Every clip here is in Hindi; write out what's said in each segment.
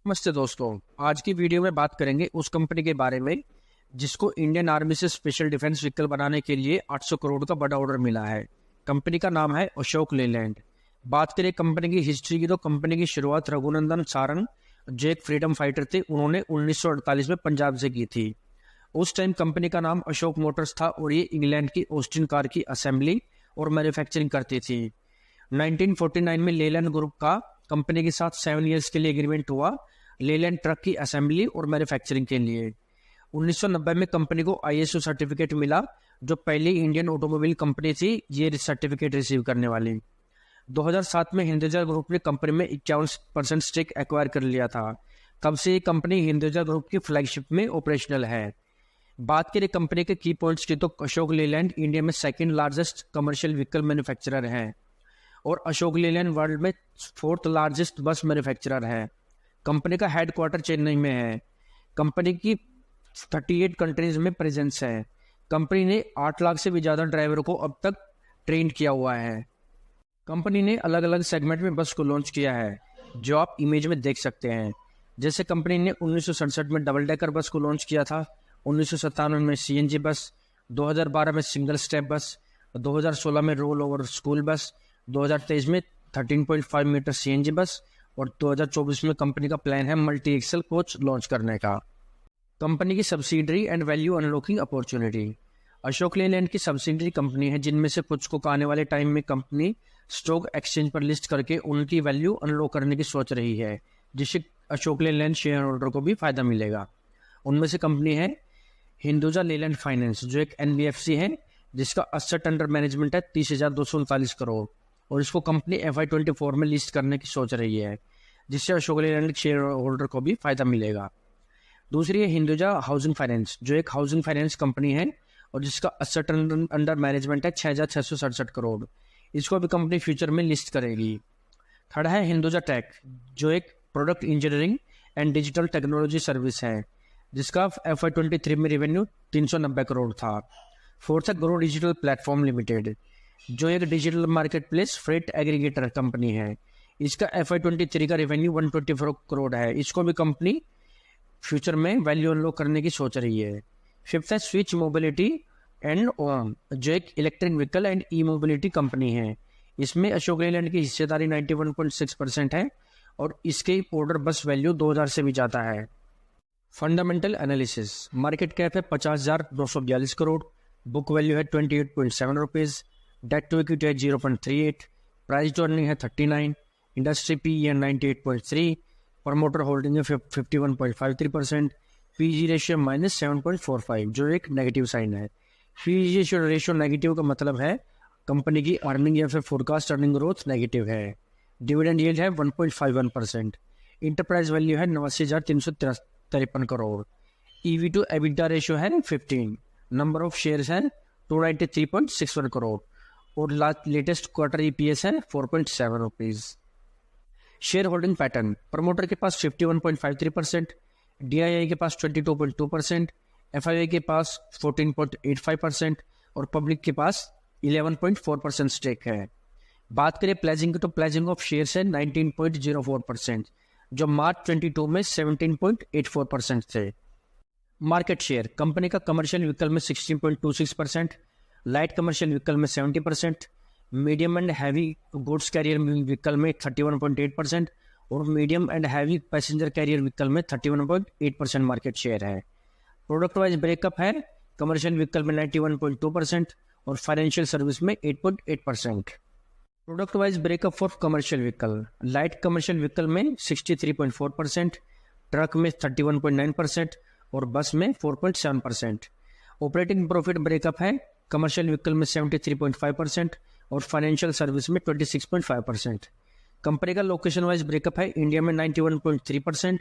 नमस्ते दोस्तों। आज की वीडियो में बात करेंगे उस कंपनी के बारे में जिसको इंडियन आर्मी से स्पेशल डिफेंस व्हीकल बनाने के लिए 800 करोड़ का बड़ा ऑर्डर मिला है। कंपनी का नाम है अशोक लेलैंड। बात करें कंपनी की हिस्ट्री की तो कंपनी की शुरुआत रघुनंदन सारंग जो एक फ्रीडम फाइटर थे उन्होंने 1948 में पंजाब से की थी। उस टाइम कंपनी का नाम अशोक मोटर्स था और ये इंग्लैंड की ऑस्टिन कार की असेंबली और मैन्युफैक्चरिंग करती थी। 1949 में लेलैंड ग्रुप का कंपनी के साथ 7 ईयर्स के लिए एग्रीमेंट हुआ लेलैंड ट्रक की असेंबली और मैन्युफैक्चरिंग के लिए। 1990 में कंपनी को ISO सर्टिफिकेट मिला जो पहली इंडियन ऑटोमोबाइल कंपनी थी ये सर्टिफिकेट रिसीव करने वाली। 2007 में हिंदुजा ग्रुप ने कंपनी में 51% स्टेक एक्वायर कर लिया था। तब से ये कंपनी हिंदुजा ग्रुप की फ्लैगशिप में ऑपरेशनल है। बात करें कंपनी के की पॉइंट्स की तो अशोक लेलैंड इंडिया में second largest commercial vehicle manufacturer है और अशोक लेलैंड वर्ल्ड में 4th लार्जेस्ट बस मैन्युफैक्चरर है। कंपनी का हेडक्वार्टर चेन्नई में है। कंपनी की 38 कंट्रीज में प्रेजेंस है। कंपनी ने 8 लाख से भी ज़्यादा ड्राइवरों को अब तक ट्रेन किया हुआ है। कंपनी ने अलग अलग सेगमेंट में बस को लॉन्च किया है जो आप इमेज में देख सकते हैं। जैसे कंपनी ने 1967 में डबल डेकर बस को लॉन्च किया था, 1997 में CNG बस, 2012 में सिंगल स्टेप बस, 2016 में रोल ओवर स्कूल बस, 2023 में 13.5 मीटर CNG बस और 2024 में कंपनी का प्लान है मल्टी एक्सल कोच लॉन्च करने का। कंपनी की subsidiary and value unlocking opportunity. Ashok Leyland की सब्सिडरी कंपनी है जिनमें से कुछ को आने वाले टाइम में कंपनी स्टॉक एक्सचेंज पर लिस्ट करके उनकी वैल्यू अनलॉक करने की सोच रही है जिससे अशोक लेलैंड शेयर होल्डर को भी फायदा मिलेगा। उनमें से कंपनी है हिंदुजा लेलैंड फाइनेंस जो एक NBFC है जिसका असेट अंडर मैनेजमेंट है 30,239 करोड़ और इसको कंपनी FY24 में लिस्ट करने की सोच रही है जिससे अशोक लेलैंड शेयर होल्डर को भी फायदा मिलेगा। दूसरी है हिंदुजा हाउसिंग फाइनेंस जो एक हाउसिंग फाइनेंस कंपनी है और जिसका असेट अंडर मैनेजमेंट है 6,667 करोड़। इसको भी कंपनी फ्यूचर में लिस्ट करेगी। थर्ड है हिंदुजा टेक जो एक product engineering and digital technology service है जिसका FY23 में रेवेन्यू 390 करोड़ था। फोर्थ है ग्रो डिजिटल प्लेटफॉर्म लिमिटेड जो एक digital market place freight aggregator company है। इसका FY23 का रेवेन्यू 124 करोड़ है। इसको भी कंपनी फ्यूचर में वैल्यू अनलॉक करने की सोच रही है। फिफ्थ है स्विच मोबिलिटी एंड जो एक electric vehicle and E mobility company है। इसमें अशोक लेलैंड की हिस्सेदारी 91.6% है और इसके ऑर्डर बस वैल्यू 2000 से भी ज़्यादा है। Fundamental analysis. मार्केट कैप है 50,242 करोड़, बुक वैल्यू है 28.7 रुपीज़, डेट टू इक्विटी है 0.38, प्राइस टू अर्निंग है 39, इंडस्ट्री PE है 98.3, प्रमोटर होल्डिंग है 51.53%, PG रेशियो -7.45 जो एक नेगेटिव साइन है। PG रेशियो नेगेटिव का मतलब है कंपनी की अर्निंग या फिर फोरकास्ट अर्निंग ग्रोथ नेगेटिव है। डिविडेंड यील्ड है 1.51%। इंटरप्राइज वैल्यू है 89,353 crore. EV to EBITDA ratio है 15। नंबर ऑफ शेयर्स है 293.61 करोड़ और लेटेस्ट क्वार्टर EPS है 4.7 rupees. Share holding pattern. Promoter के पास 51.53%, DII के पास 22.2%, FII के पास 14.85% और पब्लिक के पास 11.4% स्टेक है। बात करें प्लेजिंग की तो प्लेजिंग ऑफ शेयर्स है 19.04% जो मार्च 22 में 17.84% थे। Market share. कंपनी का कमर्शियल व्हीकल में 16.26%, लाइट कमर्शियल व्हीकल में 70%, medium and heavy goods carrier vehicle में 31.8% और medium and heavy passenger carrier vehicle में 31.8% मार्केट शेयर है। प्रोडक्ट वाइज ब्रेकअप है कमर्शियल व्हीकल में 91.2% और फाइनेंशियल सर्विस में 8.8%। Product wise breakup for commercial vehicle. Light commercial vehicle में 63.4%, ट्रक में 31.9% और बस में 4.7%। ऑपरेटिंग प्रॉफिट ब्रेकअप है कमर्शियल व्हीकल में 73.5% और फाइनेंशियल सर्विस में 26.5%। कंपनी का लोकेशन वाइज ब्रेकअप है इंडिया में 91.3%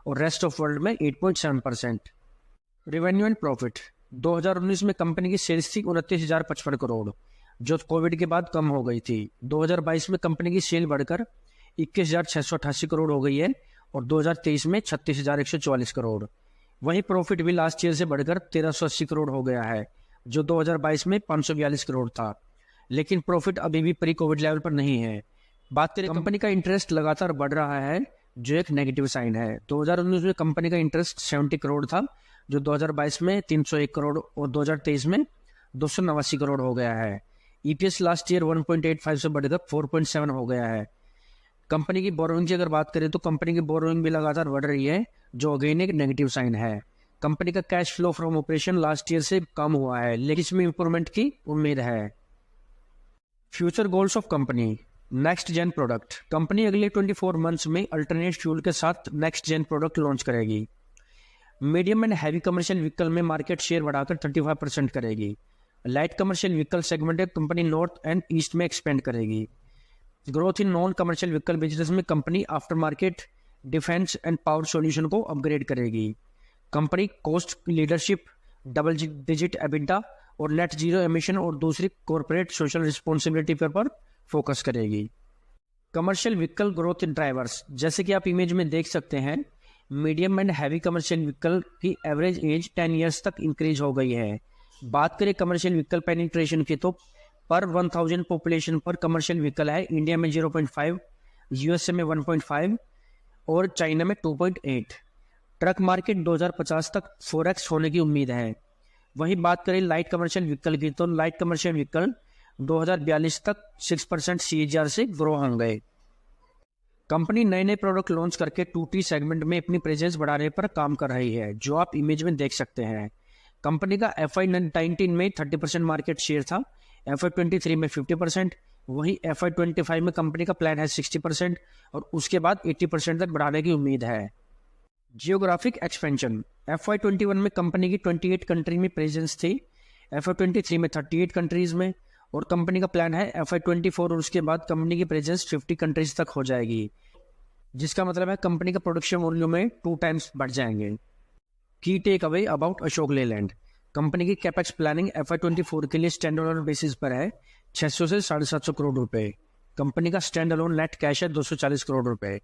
और रेस्ट ऑफ वर्ल्ड में 8.7%। Revenue and profit. 2019 में कंपनी की सेल्स थी 29,055 करोड़ जो कोविड के बाद कम हो गई थी। 2022 में कंपनी की सेल बढ़कर 21,688 करोड़ हो गई है और 2023 में 36,144 करोड़। वहीं प्रॉफिट भी लास्ट ईयर से बढ़कर 1,380 करोड़ हो गया है जो 2022 में 542 करोड़ था, लेकिन प्रॉफिट अभी भी प्री कोविड लेवल पर नहीं है। बात करें कंपनी का इंटरेस्ट लगातार बढ़ रहा है जो एक नेगेटिव साइन है। 2019 में कंपनी का इंटरेस्ट 70 करोड़ था, जो 2022 में 301 करोड़ और 2023 में 289 करोड़ हो गया है। ईपीएस लास्ट ईयर 1.85 से बढ़कर 4.7 हो गया है। कंपनी की बोरोइंग की अगर बात करें तो कंपनी की बोरोइंग भी लगातार बढ़ रही है, जो अगेन एक नेगेटिव साइन है। कंपनी का cash flow from operation last year से कम हुआ है, लेकिन इसमें इंप्रूवमेंट की उम्मीद है। Future goals of company. Next gen product. Company अगले 24 मंथ्स में अल्टरनेट फ्यूल के साथ नेक्स्ट जेन प्रोडक्ट लॉन्च करेगी। Medium and heavy commercial vehicle में मार्केट शेयर बढ़ाकर 35% करेगी। Light commercial vehicle segment company north and east में एक्सपेंड करेगी। Growth in non commercial vehicle business में company aftermarket, defence and power solution को अपग्रेड करेगी। Company cost leadership, double digit EBITDA और नेट जीरो एमिशन और दूसरी कॉर्पोरेट सोशल रिस्पॉन्सिबिलिटी पर फोकस करेगी। Commercial vehicle growth drivers. जैसे कि आप इमेज में देख सकते हैं, medium and heavy commercial vehicle की एवरेज एज 10 ईयर्स तक इंक्रीज हो गई है। बात करें कमर्शियल व्हीकल पेनिट्रेशन की तो पर 1000 पॉपुलेशन पर कमर्शियल व्हीकल है इंडिया में 0.5, यूएसए में 1.5 और चाइना में 2.8। ट्रक मार्केट 2050 तक 4x होने की उम्मीद है। वहीं बात करें लाइट कमर्शियल व्हीकल की तो लाइट कमर्शियल व्हीकल 2042 तक 6% CAGR से ग्रो होंगे। कंपनी नए नए प्रोडक्ट लॉन्च करके 2T सेगमेंट में अपनी प्रेजेंस बढ़ाने पर काम कर रही है, जो आप इमेज में देख सकते हैं। कंपनी का FY19 में 30% मार्केट शेयर था, FY23 में 50%, वही FY25 में कंपनी का प्लान है 60% और उसके बाद 80% तक बढ़ाने की उम्मीद है। Geographic expansion. FY21 में कंपनी की 28 कंट्री में प्रेजेंस थी, FY23 में 38 कंट्रीज में और कंपनी का प्लान है FY24 और उसके बाद कंपनी की प्रेजेंस 50 कंट्रीज तक हो जाएगी, जिसका मतलब है कंपनी का प्रोडक्शन वॉल्यूम में 2 टाइम्स बढ़ जाएंगे। Key takeaway about Ashok Leyland. Company की कैपेक्स प्लानिंग FY24 के लिए स्टैंड अलोन बेसिस पर है 600 से 750 करोड़ रुपए। कंपनी का स्टैंड अलोन नेट कैश है 240 करोड़ रुपए।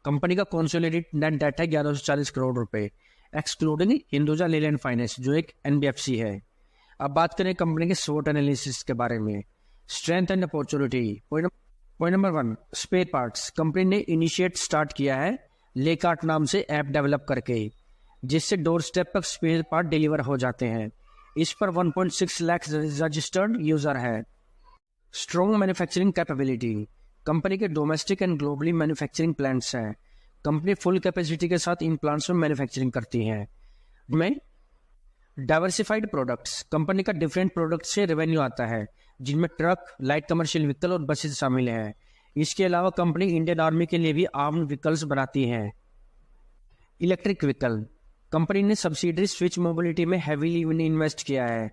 कंपनी का कंसोलिडेटेड नेट डेट है 1140 करोड़ रुपए, एक्सक्लूडिंग हिंदुजा लेलैंड फाइनेंस जो एक NBFC है। अब बात करें कंपनी के SWOT एनालिसिस के बारे में। Strength and opportunity. Point number 1, spare parts. Company ने इनिशिएट स्टार्ट किया है लेकार्ट नाम से ऐप डेवलप करके, जिससे डोर स्टेप तक स्पेयर पार्ट डिलीवर हो जाते हैं। इस पर 1.6 लाख रजिस्टर्ड यूजर है। Strong manufacturing capability. कंपनी के domestic and globally manufacturing plants हैं। कंपनी फुल कैपेसिटी के साथ इन प्लांट्स में मैन्युफैक्चरिंग करती है। में डाइवर्सिफाइड प्रोडक्ट्स। कंपनी का डिफरेंट प्रोडक्ट से रेवेन्यू आता है, जिनमें ट्रक, लाइट कमर्शियल व्हीकल और बसेस शामिल हैं। इसके अलावा कंपनी इंडियन आर्मी के लिए भी आर्म्ड व्हीकल्स बनाती है। Electric vehicle. कंपनी ने सब्सिडरी स्विच मोबिलिटी में हैवीली इन्वेस्ट किया है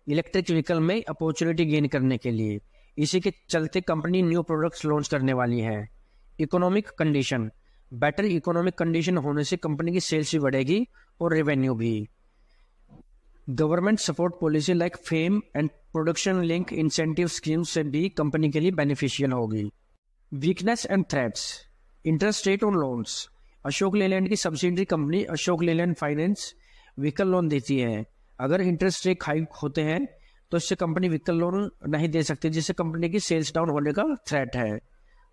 इलेक्ट्रिक व्हीकल में अपॉर्चुनिटी गेन करने के लिए। इसी के चलते कंपनी न्यू प्रोडक्ट्स लॉन्च करने वाली है। Economic condition. Better economic condition होने से कंपनी की सेल्स भी बढ़ेगी और रेवेन्यू भी। Government support policy like FAME and production link incentive scheme से भी कंपनी के लिए बेनिफिशियल होगी। Weakness and threats. Interest rate on loans. Ashok Leyland की subsidiary company Ashok Leyland finance vehicle loan देती है। अगर इंटरेस्ट रेट हाई होते हैं तो इससे कंपनी व्हीकल लोन नहीं दे सकती, जिससे कंपनी की सेल्स डाउन होने का थ्रेट है।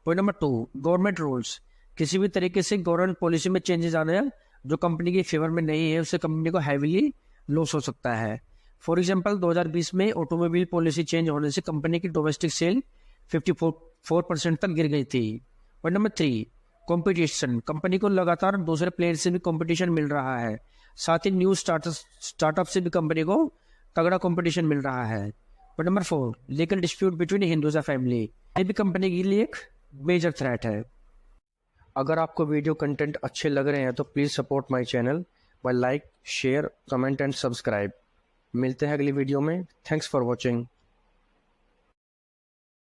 Point number 2, government rules. किसी भी तरीके से गवर्नमेंट पॉलिसी में चेंजेस आने जो कंपनी के फेवर में नहीं है, उससे कंपनी को हैवीली लॉस हो सकता है। फॉर एग्जांपल 2020 में ऑटोमोबाइल पॉलिसी चेंज होने से कंपनी की डोमेस्टिक सेल 54% तक गिर गई थी। Point number 3, competition. कंपनी को लगातार दूसरे प्लेयर से भी कंपटीशन मिल रहा है, साथ ही न्यू स्टार्टअप से भी कंपनी को तगड़ा कंपटीशन मिल रहा है। Point number 4, legal dispute between Hinduja family. ये भी कंपनी के लिए एक मेजर थ्रेट है। अगर आपको वीडियो कंटेंट अच्छे लग रहे हैं तो please support my channel by like, share, comment and subscribe. मिलते हैं अगली वीडियो में। Thanks for watching.